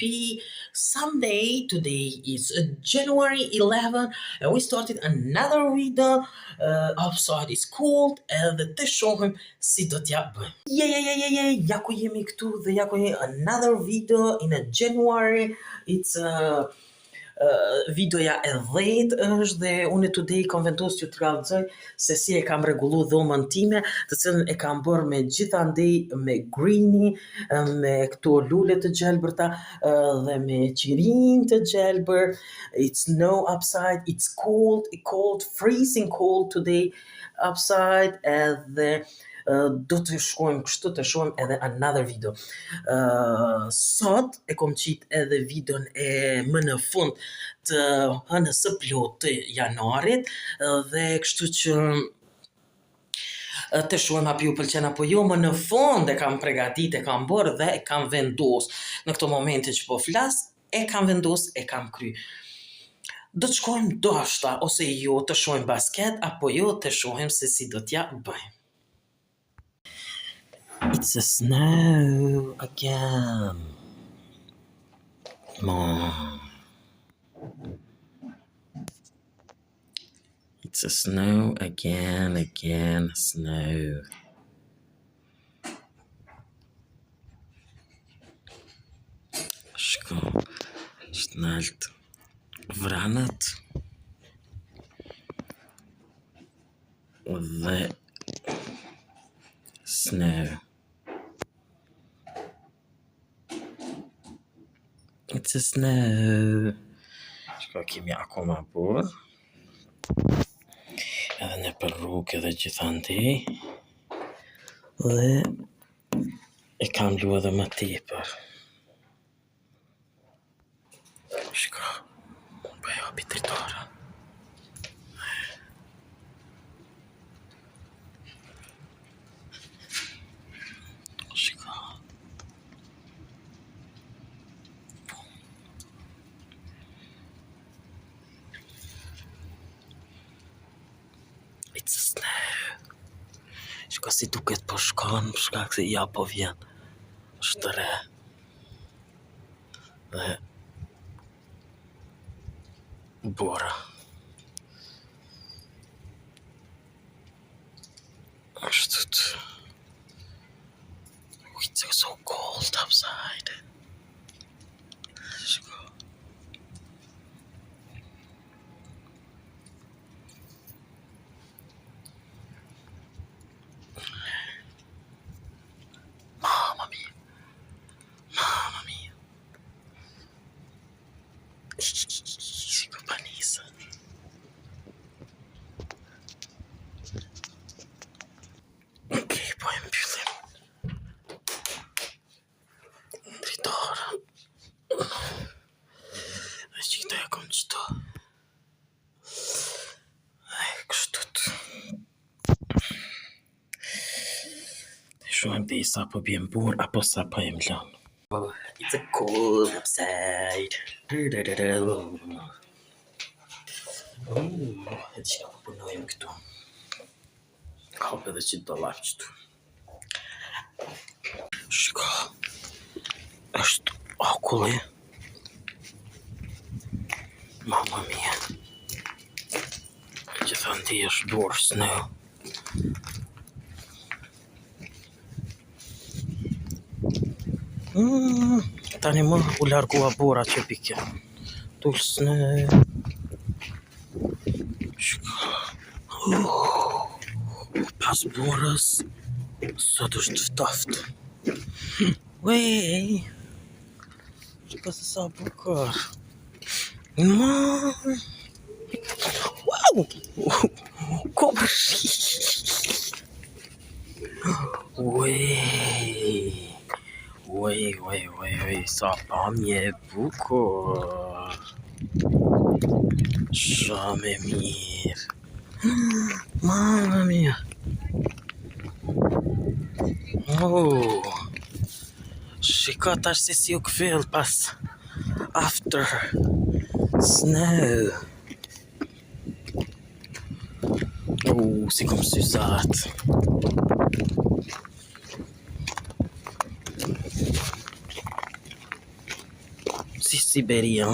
happy Sunday. Today is January 11 and we started another video. Outside is cold edhe të shohim si do t'ja bëjmë. Ja ku jemi këtu dhe ja ku jemi another video in a January. It's videoja e 10 është dhe unë today kam vendosur t'ju t'rallëzoj se si e kam rregullu dhomën time, të cilën e kam bërë me gjithandej me greeni, me këto lule të gjelbërta dhe me qirin të gjelbër. It's snow outside, it's cold, freezing cold today outside edhe do të shkojmë kështu të shohim edhe another video. Sot e kom qit edhe videon e më në fund të hënës së plotë të janarit dhe kështu që të shohim apo ju pëlqen apo jo. Më në fund e kam përgatit, e kam bërë dhe e kam vendos. Në këto momente që po flas, e kam vendos, e kam kry. Do të shkojmë dashta ose jo të shohim basket apo jo të shohim se si do t'ja bëjmë. It's a snow again. Mom. It's a snow again, snow. Shko, snalt vranët dhe snow. It's a snow. Shko, kemi akoma bur. Edhe në për rrugë edhe gjithandej. Dhe e kam lu edhe më tepër. Shko, po e hapi dritarën. Shko. It's a snow. Shko si duket po shkon, për shkak se ja po vjen. Është re. Dhe bora. Ashtu të. It's so cold outside. Shko. Mamma mia. Si ka panisa. Okej, po e mbyllim. Dritarën. Dhe qita e kom qëto. Kështu të. Të shohim dhe i sa po bjem bur, apo sa po e mlan. It's a cold outside. E që po punojmë këtu. Hap edhe që do laf qëtu. Shko. Është akulli. Mamma mia. Gjithandej është bor snow. Tani më u largua bora që pike. Tull snow. Shko. Pas borës, sot është ftoft. Wej. Shko se sa bukur. Wow. Kobër. Wej, sa pamje bukur. Shumë e mirë. Mamma mia. Shiko tash se si u kthell pas after snow. Si kom syzat. si Siberia.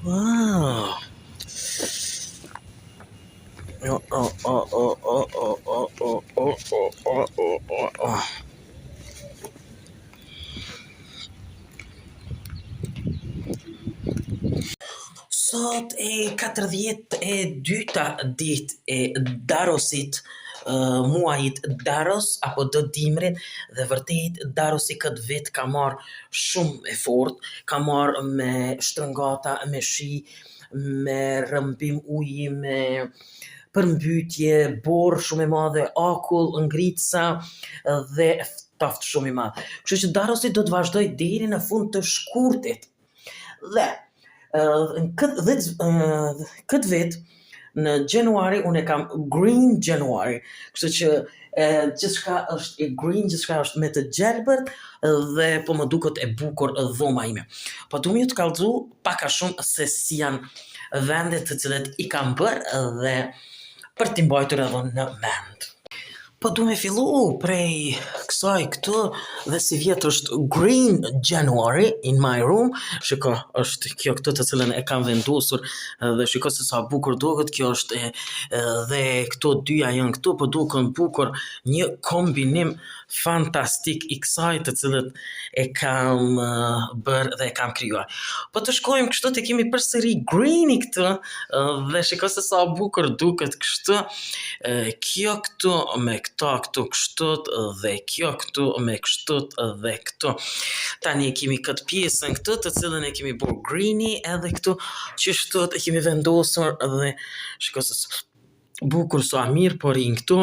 Wow. Sot e 42-ta ditë e Darosit, muajit Daros apo do dimrin, dhe vërtet Darosi këtë vit ka marrë shumë efort, ka marrë me shtrëngata, me shi, me rrëmbim uji, me përmbytje, borë shumë e madhe, akull, ngritësa dhe ftoft shumë i madh. Kështu që Darosi do të vazhdoj deri në fund të shkurtit. Dhe këtë vit në Januari unë e kam Green January, kështu që gjithçka është e green, gjithçka është me të gjelbërt dhe po më duket e bukur dhoma ime. Po du më ju të kallëzu pak a shumë se si janë vendet të cilet i kam bërë dhe për t'i mbajtur edhe në mend. Po du me fillu prej kësaj këtu dhe si vjetë është Green January in my room. Shiko, është kjo këtu të cilën e kam vendosur dhe shiko se sa bukur duket, kjo është dhe këto dyja janë këtu, po duken bukur, një kombinim fantastik i kësaj të cilët e kam bërë dhe e kam krijuar. Po të shkojmë kështu të kemi përsëri Greeni këtu dhe shiko se sa bukur duket kështu. Kjo këtu me këto këtu kështut dhe kjo këtu me kështut dhe këtu. Tani e kemi këtë pjesën këtu të cilën e kemi bërë greeni edhe këtu qështut e kemi vendosur dhe shiko se bukur sa mirë por i këtu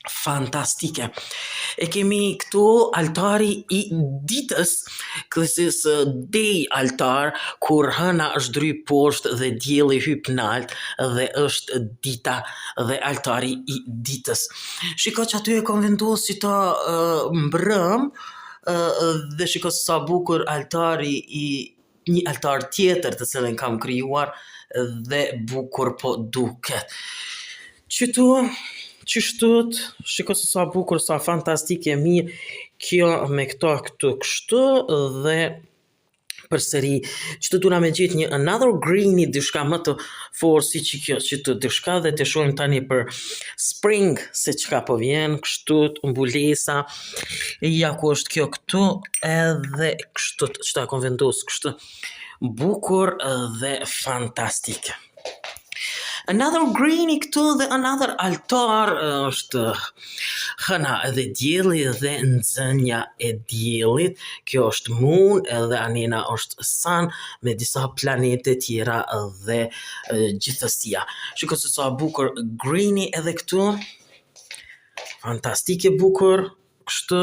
fantastike. E kemi këtu altari i ditës, this is day altar, kur hëna është dry poshtë dhe dielli hyp nalt dhe është dita dhe altari i ditës. Shiko që aty e kam vendosur si ta mbrëm dhe shiko sa bukur altari i një altar tjetër të cilën kam krijuar dhe bukur po duket. Qështut, shiko se sa bukur, sa fantastike mirë, kjo me këto këtu kështu dhe përsëri, që të duna me gjithë një another greeny, dyshka më të forë si që kjo, që të dyshka dhe të shohim tani për spring, se qka po vjen, kështut, mbulesa, ja ku është kjo këtu, edhe kështut, që ta kom vendosë kështu, bukur dhe fantastike. Another greeny këtu dhe another altar është hëna edhe dielli dhe nxënja e diellit. Kjo është moon edhe anena është sun me disa planete tjera dhe gjithësia. Shiko se sa bukur greeny edhe këtu. Fantastike bukur kështu.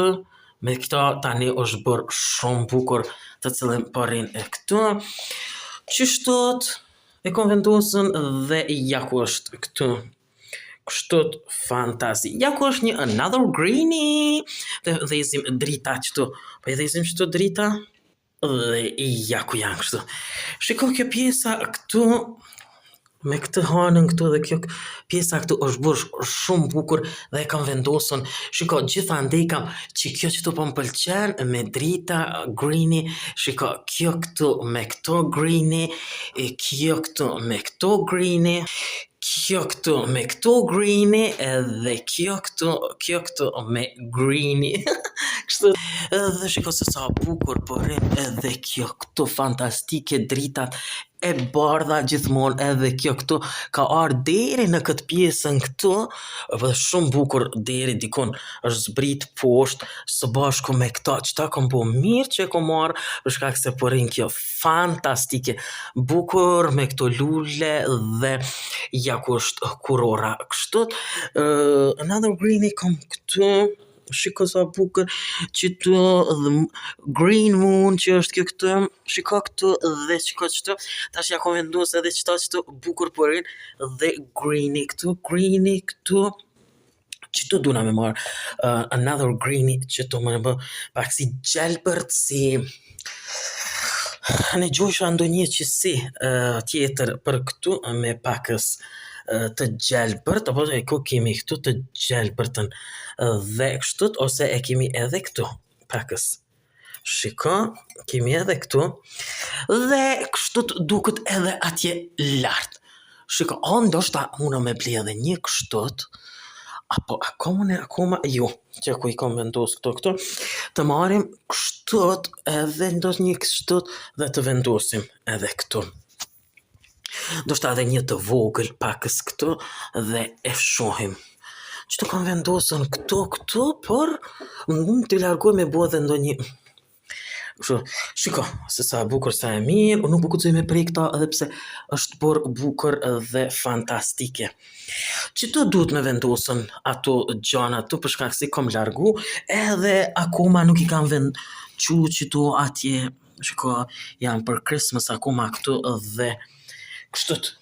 Me këta tani është bërë shumë bukur të cilën parin e këtu. Qështot e kom vendosën dhe ja ku është këtu. Kështot fantasi. Ja ku është një another greeny. Dhe dhezim drita qëtu. Po e dhezim qëtu drita. Dhe ja ku janë kështu. Shiko kjo pjesa këtu. Me këtë hanën këtu dhe kjo pjesa këtu është bërë shumë bukur dhe e kam vendosën. Shiko, gjithandej kam që kjo këtu po më pëlqen me drita, greeny. Shiko, kjo këtu me këto greeny, kjo këtu me këto greeny, kjo këtu me këto greeny, edhe kjo këtu me greeny. Kështu, edhe shiko se sa bukur përrim edhe kjo këtu fantastike dritat e bardha gjithmonë edhe kjo këtu ka ardhur deri në këtë pjesën këtu dhe shumë bukur deri dikun është zbrit poshtë së bashku me këta çta kam bëu mirë që e kam marrë për shkak se po rrin kjo fantastike bukur me këto lule dhe ja ku është kurora kështu another greeny kam këtu. Shiko sa bukur që të green moon që është kjo këtu, shiko këtu dhe shiko qëtu, tash ja kom vendosë edhe qëtu bukur përin dhe greeny këtu, që të duna me marë another greeny që të më bë pak si gjelbërt, si në gjojshë ndonjë që si tjetër për këtu me pakës të gjelbërt, apo e ku kemi këtu të gjelbërtën dhe kështut, ose e kemi edhe këtu pakës Shiko, kemi edhe këtu. Dhe kështu duket edhe atje lart. Shiko, ndoshta unë me ble edhe një kështot, apo akoma, jo, që ku I kam vendos këto, të marim kështot edhe ndos një kështot dhe të vendosim edhe këtu. Ndoshta edhe një të vogël pakës këtu dhe e shohim. Që të kam vendosën këtu, por mund të largoj me bua dhe ndonjë. Shiko, se sa bukur, sa e mirë, unë nuk guxoj me prej këta edhe pse është por bukur dhe fantastike. Që duhet me vendosën ato gjana tu për shkak se kom largu, edhe akoma nuk I kam vendu që atje, shiko, janë për Christmas akoma këtu dhe kështut.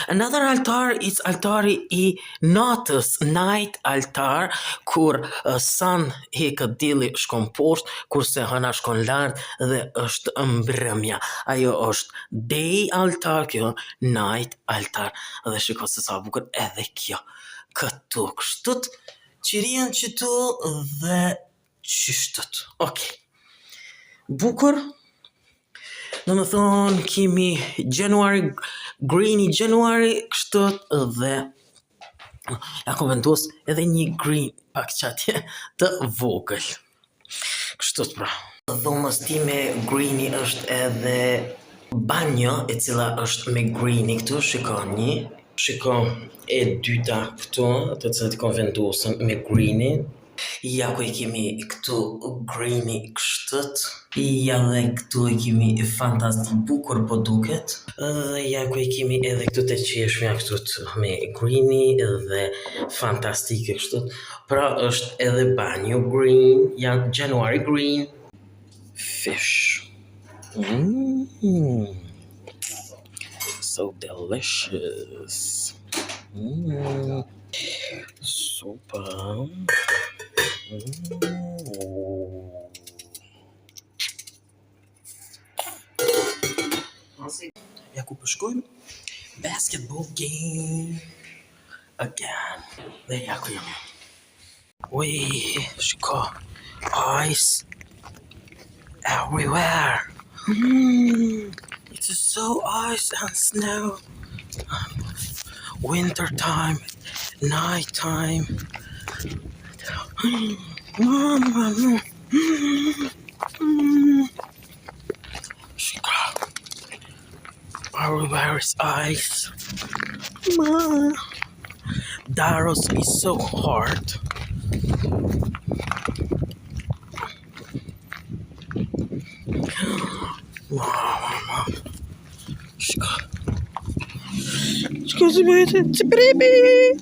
Another altar is altari I natës, night altar, kur sun hekët dili shkon poshtë, kurse hëna shkon lart dhe është mbrëmja. Ajo është day altar, kjo night altar. Dhe shiko se sa bukur edhe kjo. Këtu kështut, qirien qëtu dhe qështut. Okej. Bukur. Në më thonë, kemi greeny January, kështët dhe ja kom vendos edhe një green pak qatje të vogël. Kështët pra. Dhomës time greeny është edhe banjo, e cila është me greeny këtu, shiko një. Shiko e dyta këtu, të cilat I kom vendosën me greeny. Ja ku I kemi këtu greeny kështët. Ja dhe këtu I kemi fantastik bukur po duket. Dhe ja ku I kemi edhe këtu të qeshmja këtut me greeny dhe fantastike kështut. Pra është edhe banjo green, janë January green. Fish. So delicious. Super. Ja ku përshkojmë basketball game again. Dhe ja ku jam. Ui, shiko, ice everywhere. It is so ice and snow. Winter time, night time. Everywhere is ice. Daros is so hard. It's a baby.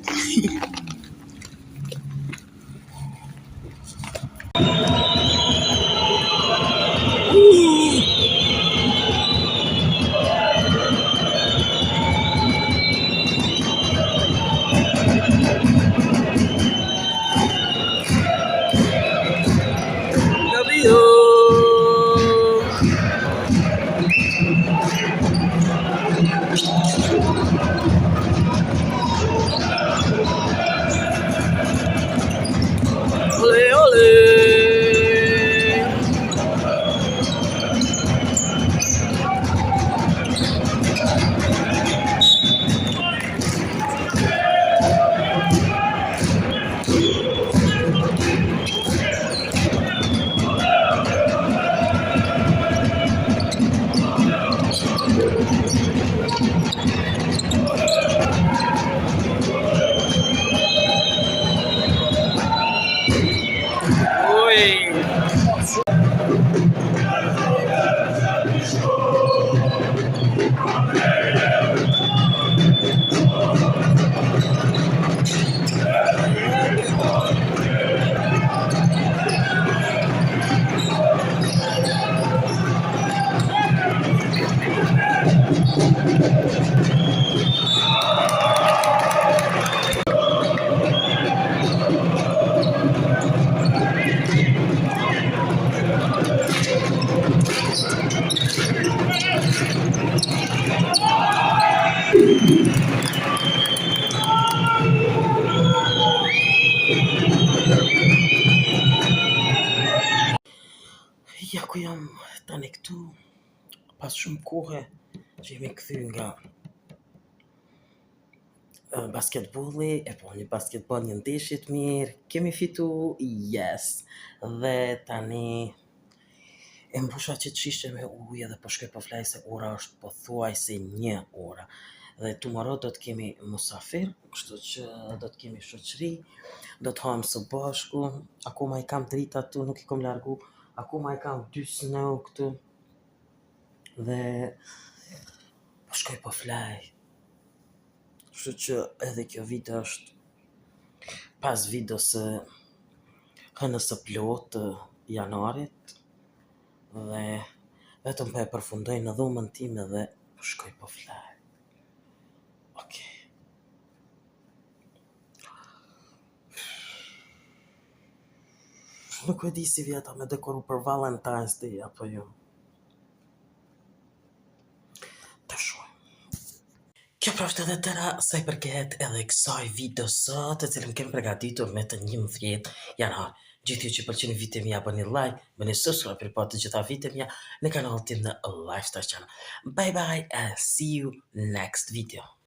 Ja ku jam tani këtu, pas shumë kohe që jemi kthy nga basketbolli, e po një basketbol një ndeshje të mirë, kemi fitu, yes, dhe tani e mbusha që të shishe me ujë dhe po shkoj po flaj se ora është pothuajse 1 ora. Dhe tomorrow do të kemi musafir, kështu që do të kemi shoqëri, do të hajmë së bashku, akoma i kam drita tu, nuk i kom largu, akoma i kam 2 snow këtu, dhe po shkoj po flaj. Kështu që edhe kjo video është pas videos së hënës së plotë të janarit, dhe vetëm po e përfundoj në dhomën time dhe po shkoj po flaj. Okej. Nuk e di si vjeta me dekoru për Valentine's Day apo jo. Të shumë. Kjo është edhe tëra sa i përket edhe kësaj video sot, të cilën kemi përgatitur me të 11 janar. Gjithë ju që pëlqeni videon mia, bëni like, bëni subscribe për pa të gjitha videon mia në kanalin tim në Lifestyle Channel. Bye bye and see you next video.